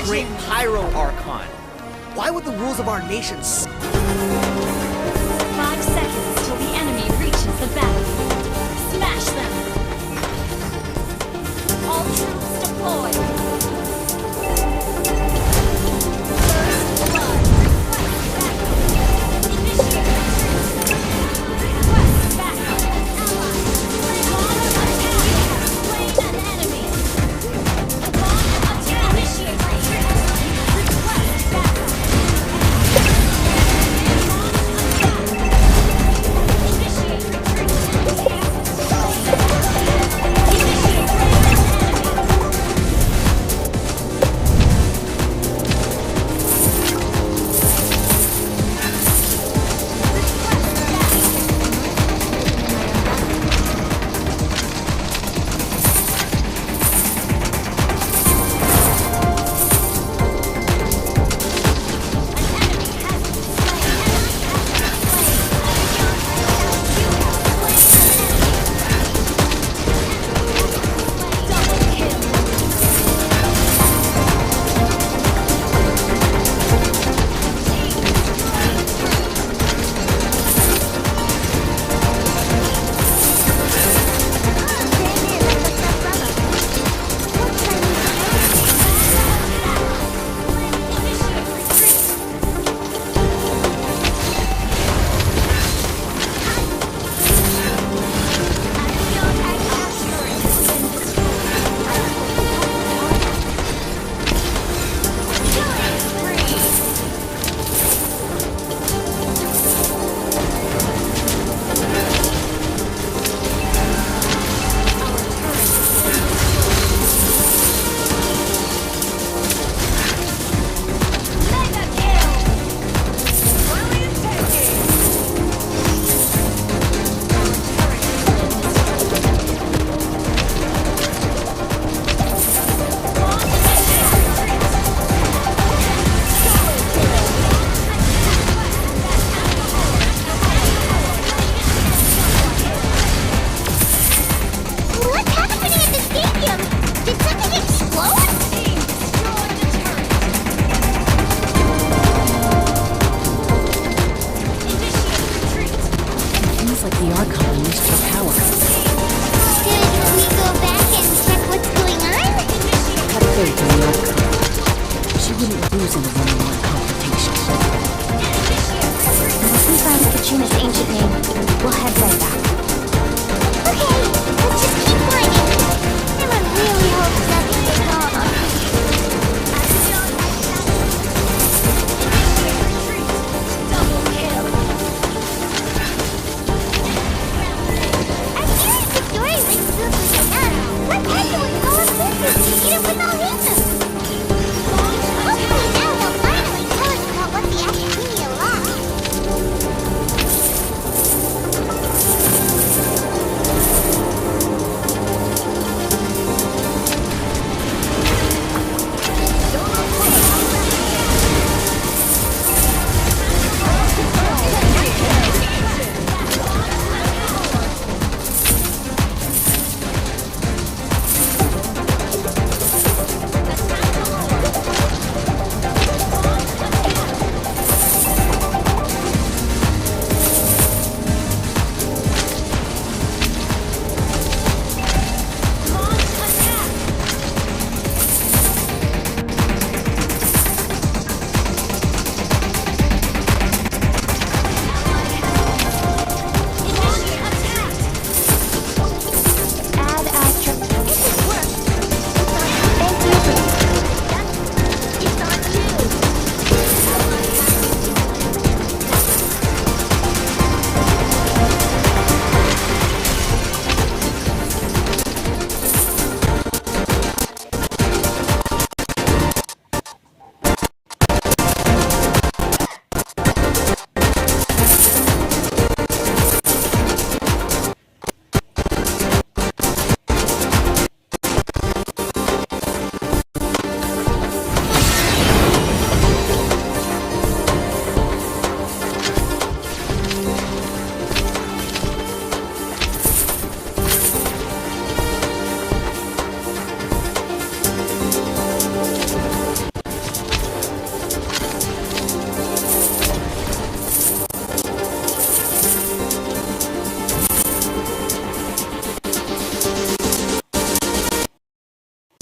great Pyro Archon. Why would the rules of our nation 5 seconds till the enemy reaches the battlefield. Smash them! All troops deployed! First blood! Initiate request backup! Allies! Slain an enemy! Initiate request backup!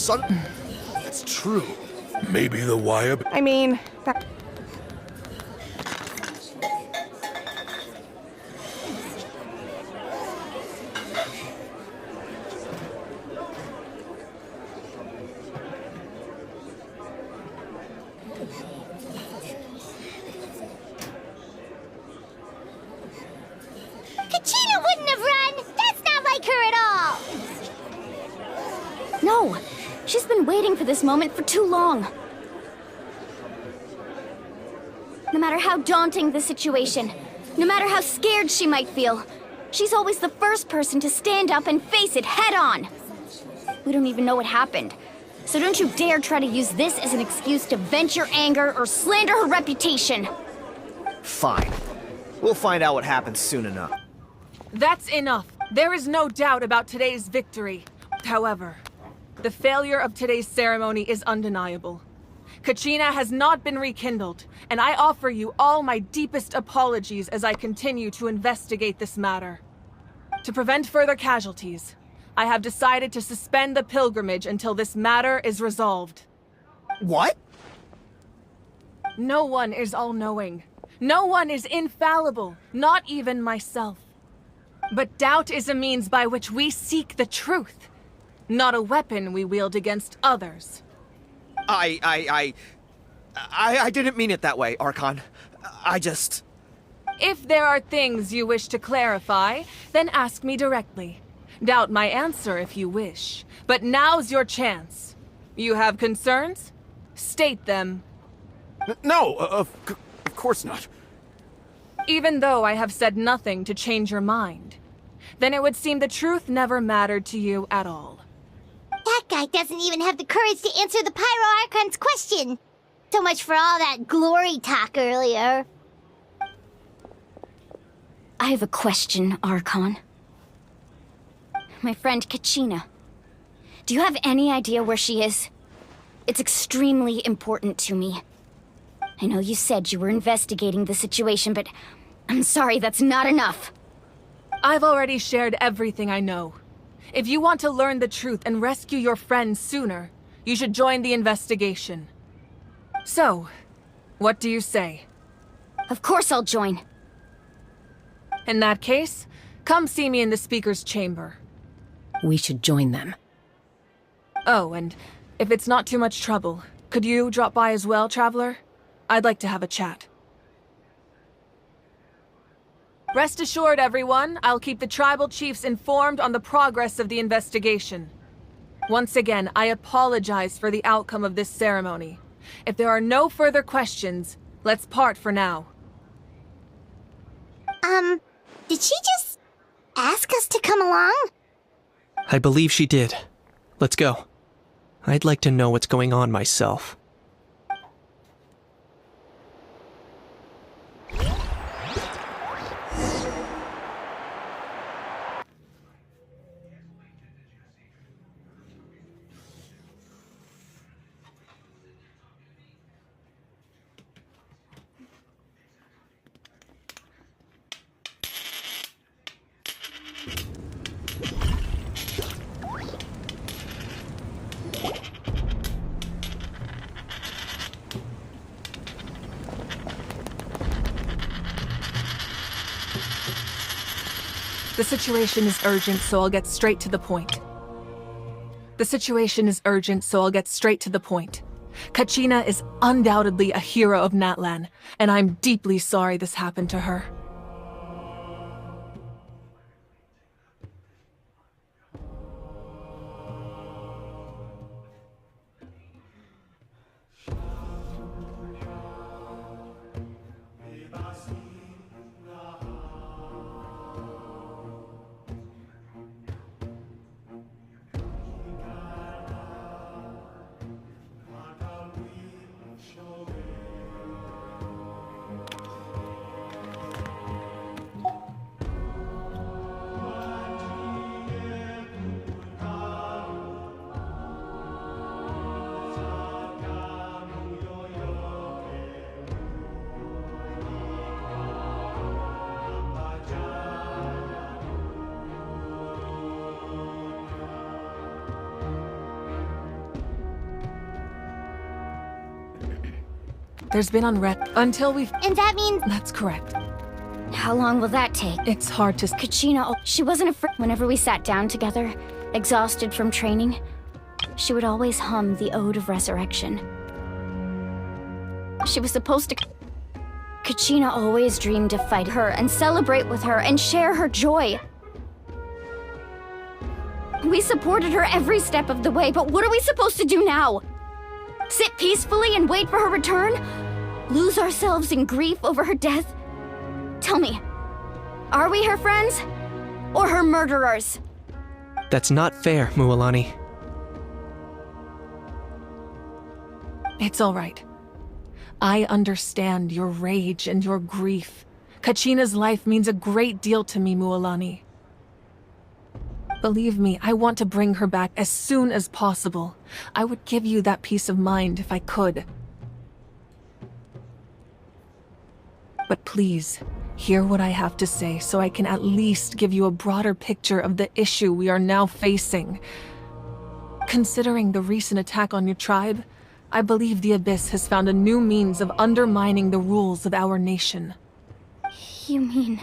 It's true. Maybe the wire... I mean, that... Kachina wouldn't have run! That's not like her at all! No! She's been waiting for this moment for too long. No matter how daunting the situation, no matter how scared she might feel, she's always the first person to stand up and face it head on. We don't even know what happened, so don't you dare try to use this as an excuse to vent your anger or slander her reputation. Fine. We'll find out what happens soon enough. That's enough. There is no doubt about today's victory. However, the failure of today's ceremony is undeniable. Kachina has not been rekindled, and I offer you all my deepest apologies as I continue to investigate this matter. To prevent further casualties, I have decided to suspend the pilgrimage until this matter is resolved. What? No one is all-knowing. No one is infallible, not even myself. But doubt is a means by which we seek the truth, not a weapon we wield against others. I didn't mean it that way, Archon. I just... If there are things you wish to clarify, then ask me directly. Doubt my answer if you wish. But now's your chance. You have concerns? State them. No, of course not. Even though I have said nothing to change your mind, then it would seem the truth never mattered to you at all. That guy doesn't even have the courage to answer the Pyro Archon's question. So much for all that glory talk earlier. I have a question, Archon. My friend Kachina. Do you have any idea where she is? It's extremely important to me. I know you said you were investigating the situation, but I'm sorry, that's not enough. I've already shared everything I know. If you want to learn the truth and rescue your friend sooner, you should join the investigation. So, what do you say? Of course I'll join. In that case, come see me in the speaker's chamber. We should join them. Oh, and if it's not too much trouble, could you drop by as well, Traveler? I'd like to have a chat. Rest assured, everyone, I'll keep the tribal chiefs informed on the progress of the investigation. Once again, I apologize for the outcome of this ceremony. If there are no further questions, let's part for now. Did she just ask us to come along? I believe she did. Let's go. I'd like to know what's going on myself. The situation is urgent, so I'll get straight to the point. Kachina is undoubtedly a hero of Natlan, and I'm deeply sorry this happened to her. There's been unrest until we've... And that means... That's correct. How long will that take? It's hard to... Kachina, she wasn't afraid. Whenever we sat down together, exhausted from training, she would always hum the Ode of Resurrection. She was supposed to... Kachina always dreamed to fight her and celebrate with her and share her joy. We supported her every step of the way, but what are we supposed to do now? Sit peacefully and wait for her return? Lose ourselves in grief over her death? Tell me, are we her friends? Or her murderers? That's not fair, Mualani. It's all right. I understand your rage and your grief. Kachina's life means a great deal to me, Mualani. Believe me, I want to bring her back as soon as possible. I would give you that peace of mind if I could. But please, hear what I have to say so I can at least give you a broader picture of the issue we are now facing. Considering the recent attack on your tribe, I believe the Abyss has found a new means of undermining the rules of our nation. You mean...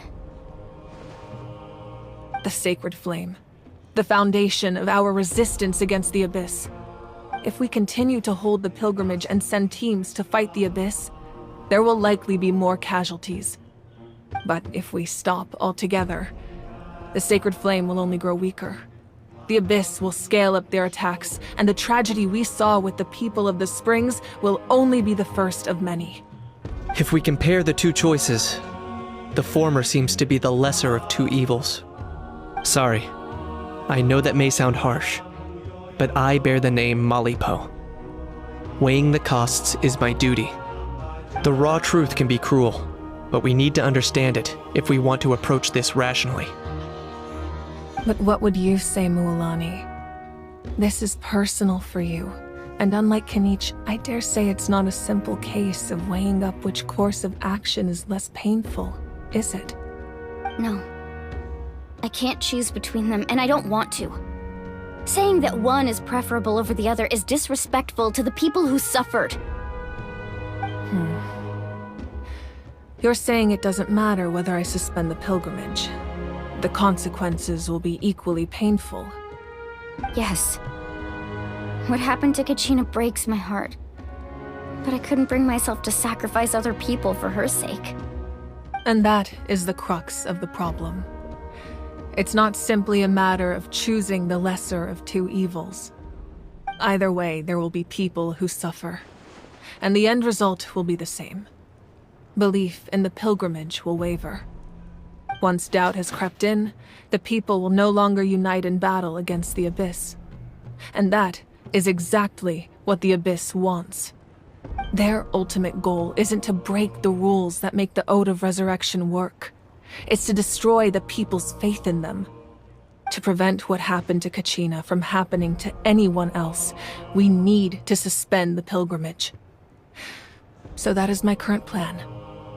The Sacred Flame. The foundation of our resistance against the Abyss. If we continue to hold the pilgrimage and send teams to fight the Abyss, there will likely be more casualties. But if we stop altogether, the Sacred Flame will only grow weaker. The Abyss will scale up their attacks, and the tragedy we saw with the people of the Springs will only be the first of many. If we compare the two choices, the former seems to be the lesser of two evils. Sorry, I know that may sound harsh, but I bear the name Malipo. Weighing the costs is my duty. The raw truth can be cruel, but we need to understand it if we want to approach this rationally. But what would you say, Mualani? This is personal for you, and unlike Kanich, I dare say it's not a simple case of weighing up which course of action is less painful, is it? No. I can't choose between them, and I don't want to. Saying that one is preferable over the other is disrespectful to the people who suffered. You're saying it doesn't matter whether I suspend the pilgrimage. The consequences will be equally painful. Yes. What happened to Kachina breaks my heart. But I couldn't bring myself to sacrifice other people for her sake. And that is the crux of the problem. It's not simply a matter of choosing the lesser of two evils. Either way, there will be people who suffer. And the end result will be the same. Belief in the pilgrimage will waver. Once doubt has crept in, the people will no longer unite in battle against the Abyss. And that is exactly what the Abyss wants. Their ultimate goal isn't to break the rules that make the Ode of Resurrection work. It's to destroy the people's faith in them. To prevent what happened to Kachina from happening to anyone else, we need to suspend the pilgrimage. So that is my current plan.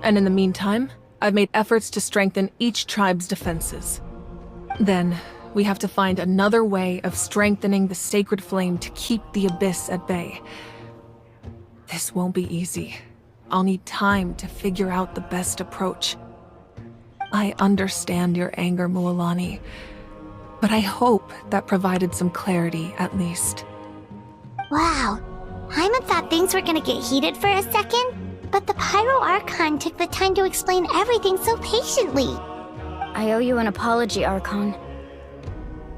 And in the meantime, I've made efforts to strengthen each tribe's defenses. Then, we have to find another way of strengthening the Sacred Flame to keep the Abyss at bay. This won't be easy. I'll need time to figure out the best approach. I understand your anger, Mualani, but I hope that provided some clarity, at least. Wow. Hyman thought things were gonna get heated for a second, but the Pyro Archon took the time to explain everything so patiently. I owe you an apology, Archon.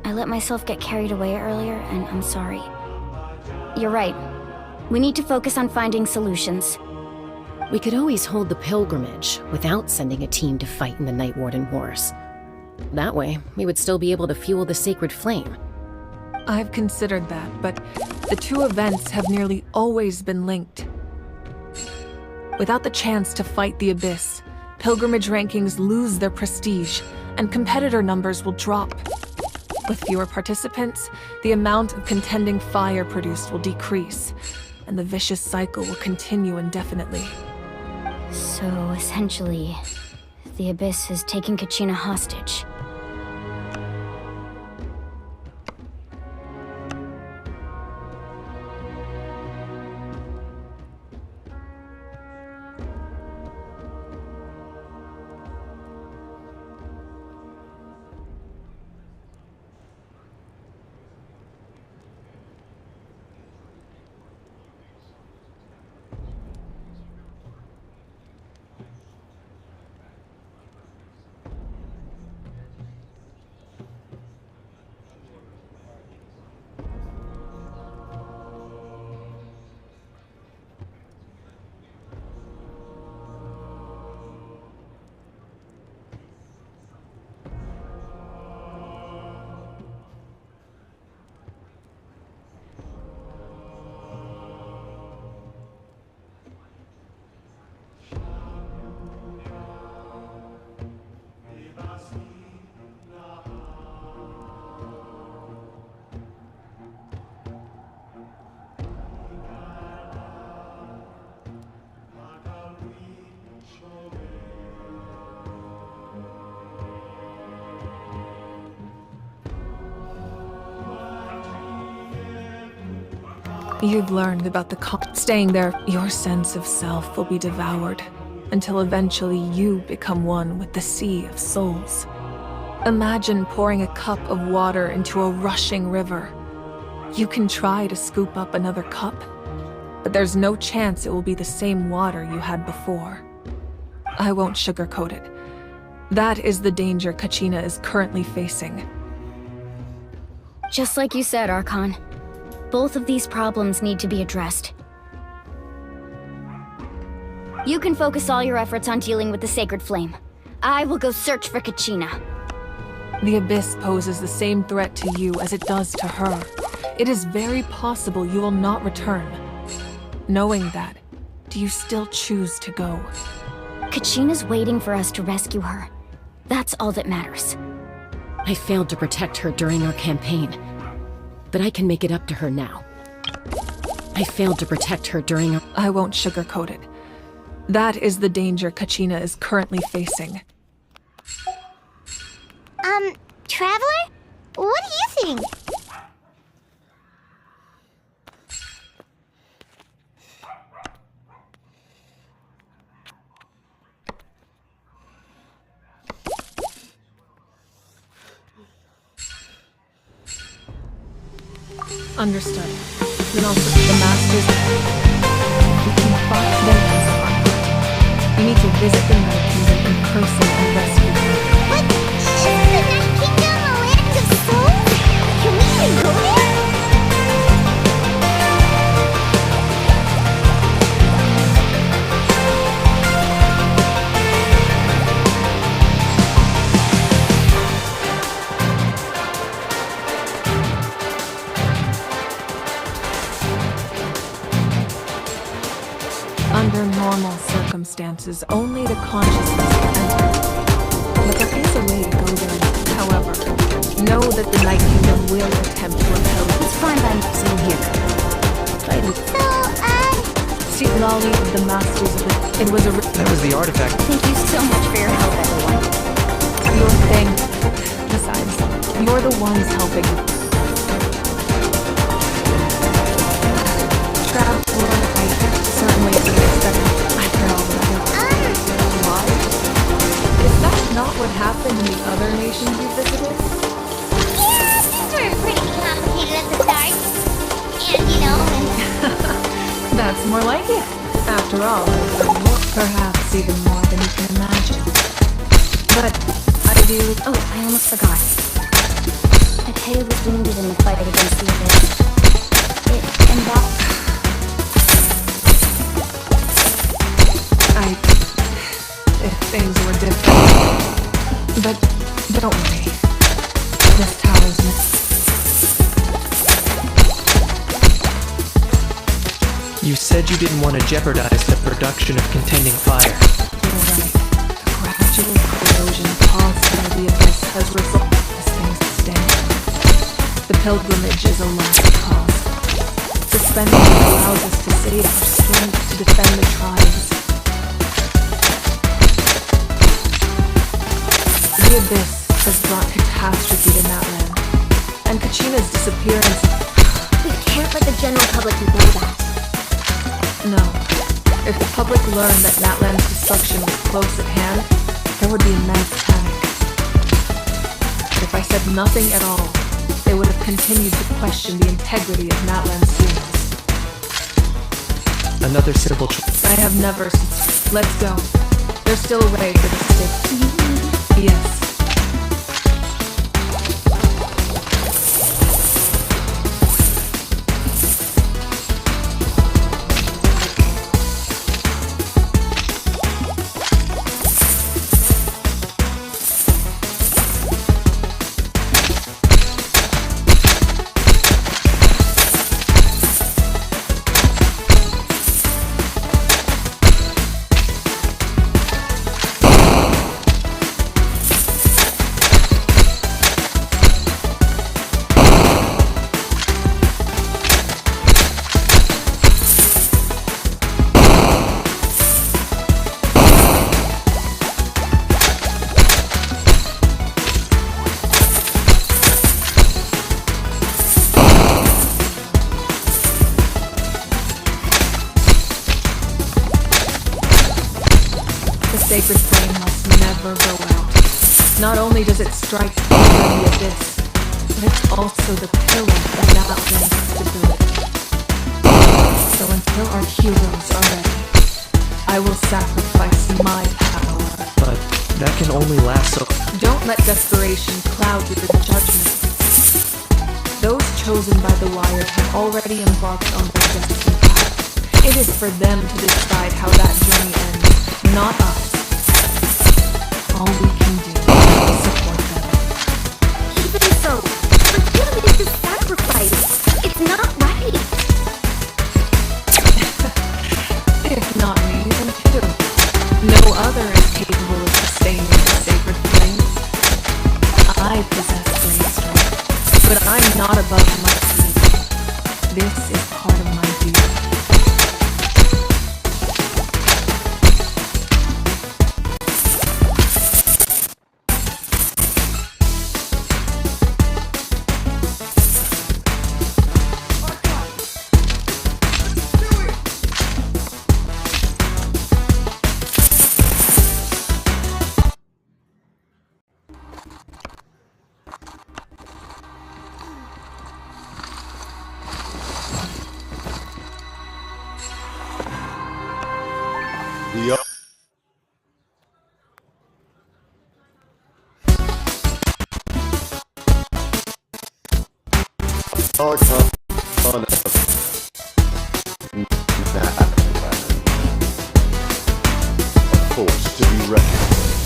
I let myself get carried away earlier, and I'm sorry. You're right. We need to focus on finding solutions. We could always hold the pilgrimage without sending a team to fight in the Night Warden Wars. That way, we would still be able to fuel the Sacred Flame. I've considered that, but the two events have nearly always been linked. Without the chance to fight the Abyss, pilgrimage rankings lose their prestige, and competitor numbers will drop. With fewer participants, the amount of contending fire produced will decrease, and the vicious cycle will continue indefinitely. So, essentially, the Abyss has taken Kachina hostage. You've learned about staying there, your sense of self will be devoured until eventually you become one with the sea of souls. Imagine pouring a cup of water into a rushing river. You can try to scoop up another cup, but there's no chance it will be the same water you had before. I won't sugarcoat it. That is the danger Kachina is currently facing. Just like you said, Archon. Both of these problems need to be addressed. You can focus all your efforts on dealing with the Sacred Flame. I will go search for Kachina. The Abyss poses the same threat to you as it does to her. It is very possible you will not return. Knowing that, do you still choose to go? Kachina's waiting for us to rescue her. That's all that matters. I failed to protect her during our campaign, but I can make it up to her now. I failed to protect her during our... I won't sugarcoat it. That is the danger Kachina is currently facing. Traveler? What do you think? Understood. Then also the Masters... You can find them as are. You need to visit the Night Kingdom in person and rescue them. But isn't the Night Kingdom a land of souls? Can we even go there? Under normal circumstances, only the consciousness can enter. But there is a way to go there. However, know that the Night Kingdom will attempt to repel it. It's fine by me. Same here. See, Lolly of the Masters of it. It was a... That was the artifact. Thank you so much for your help, everyone. Your thing. Besides, you're the ones helping. Trav, certainly expected. After all that. Why? Is that not what happened in the other nations you visited? Yeah, things were pretty complicated at the start. And, That's more like it. After all, perhaps even more than you can imagine. But I do... Oh, I almost forgot. Mateo was wounded in the fight against the Abyss. It involved... If things were different. But don't worry. This tower's missing. You said you didn't want to jeopardize the production of contending fire. You're right. The gradual corrosion caused by the Abyss has resulted in this thing's stand. The pilgrimage is a lost cause. Suspending it allows us to save our strength to defend the tribes. The Abyss has brought catastrophe to Natlan, and Kachina's disappearance... We can't let the general public know that. No. If the public learned that Natlan's destruction was close at hand, there would be immense panic. If I said nothing at all, they would have continued to question the integrity of Natlan's seals. Another simple I have never... Let's go. There's still a way for this to... Yes. sacred flame must never go out. Not only does it strike fear in the abyss, but it's also the pillar of Natlan's stability. So until our heroes are ready, I will sacrifice my power. But that can only last so. Don't let desperation cloud your judgment. Those chosen by the Wired have already embarked on their destiny path. It is for them to decide how that journey ends, not us. All we can do is support them. Even so, for you to make this sacrifice, it's not right. If not me, then who? No other is capable of sustaining the sacred flames. I possess great strength, but I'm not above my feet. This is part of my duty. Yep. A force to be reckoned with.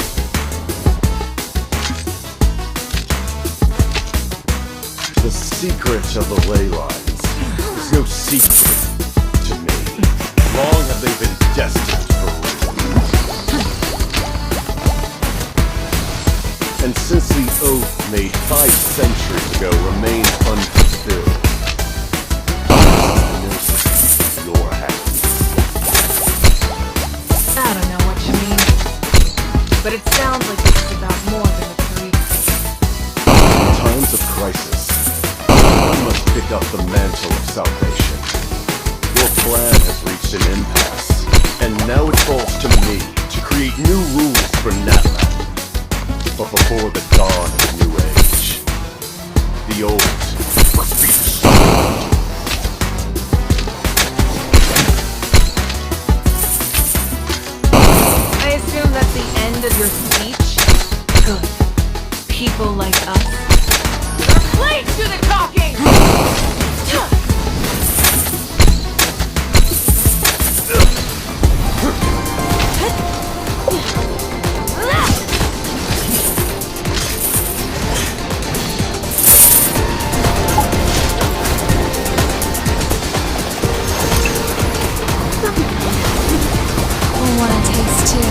The secret of the ley lines is no secret to me. Long have they been destined for ruin. And since the oath made 5 centuries ago remained unfulfilled, your happiness. I don't know what you mean, but it sounds like this is about more than a career. In times of crisis, one must pick up the mantle of salvation. Your plan has reached an impasse, and now it falls to me to create new rules for Natlan. But before the dawn of a new age, the old must be destroyed. I assume that's the end of your speech? Good. People like us are slaves to the talking! I want a taste too.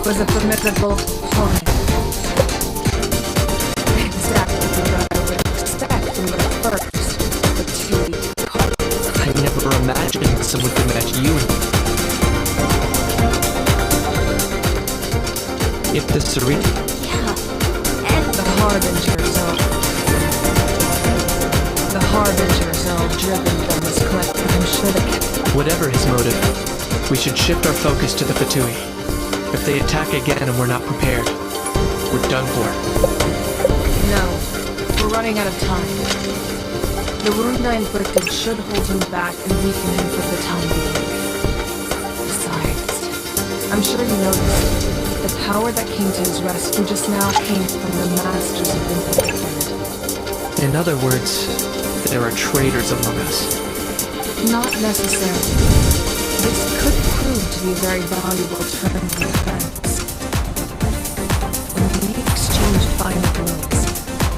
was a formidable opponent. Exactly what I would expect from the first Fatui. I never imagined someone could match you. If the Serene... Yeah. And The Harbingers are all driven from this cliff, and I'm sure that... Whatever his motive, we should shift our focus to the Fatui. If they attack again and we're not prepared, we're done for. No, we're running out of time. The wound I inflicted should hold him back and weaken him for the time being. Besides, I'm sure you noticed, the power that came to his rescue just now came from the masters of Natlan. In other words, there are traitors among us. Not necessarily. This could prove to be a very valuable turn of events. When we exchanged final blows,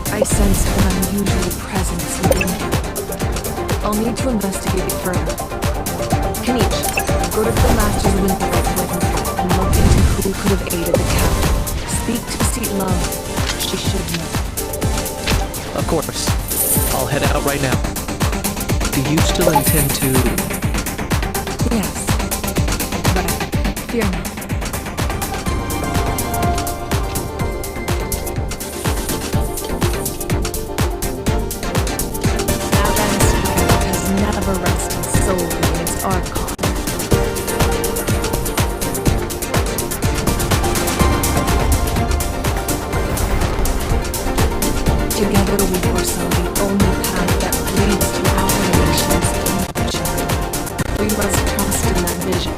I sensed an unusual presence within him. I'll need to investigate it further. Kanich, go to the Masters of Winterfell and look into who could have aided the captain. Speak to Seat Love. She should know. Of course. I'll head out right now. Do you still intend to... Yes. But fear not. Natlan's spirit has never rested solely in its archon. Together we foresaw the only path that leads to our nation's future. We must trust in that vision.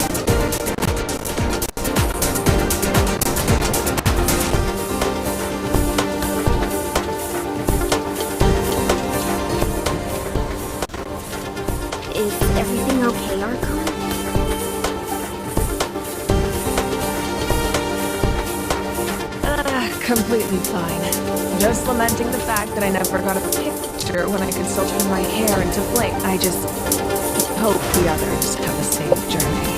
is everything okay, Archon? Completely fine. Just lamenting the fact that I never got a picture when I could still turn my hair into flame. I just hope the others have a safe journey.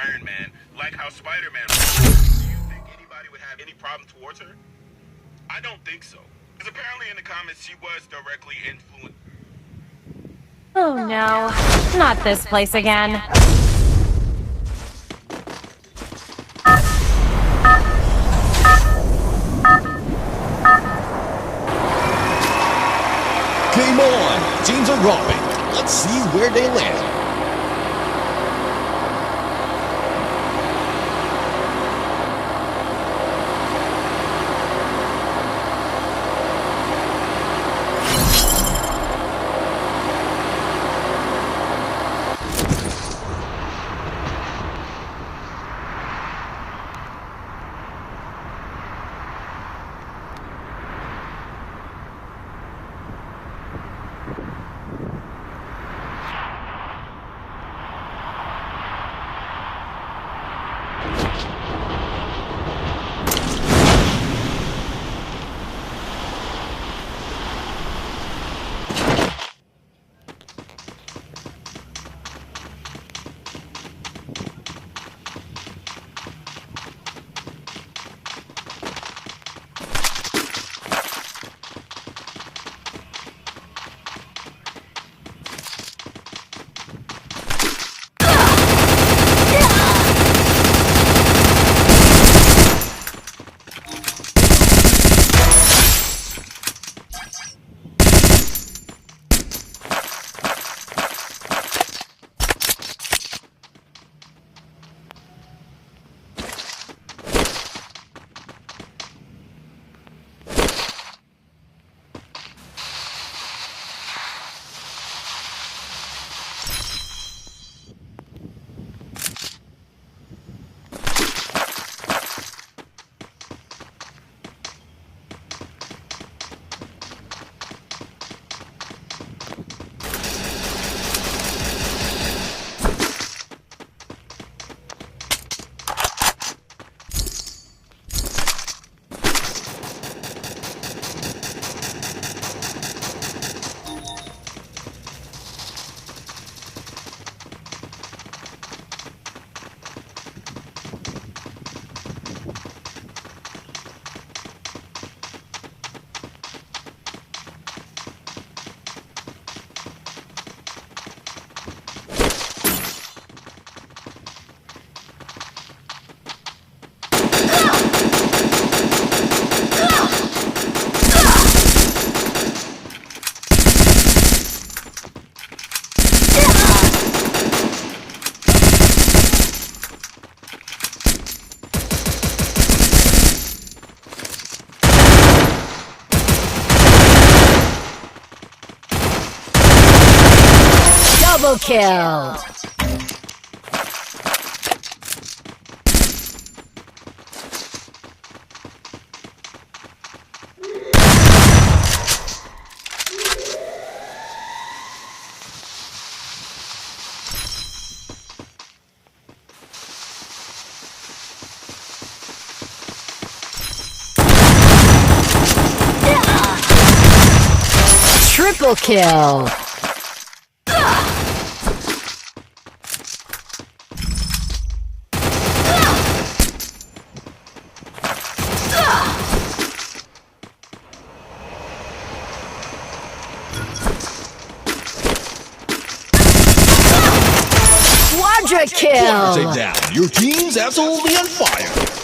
Iron Man, like how Spider-Man was. Do you think anybody would have any problem towards her? I don't think so. Because apparently in the comics she was directly influenced. Oh no, not this place again. Game on! Teams are romping. Let's see where they land. Double kill! Triple kill! Quadra kill! Take down. Your team's absolutely on fire.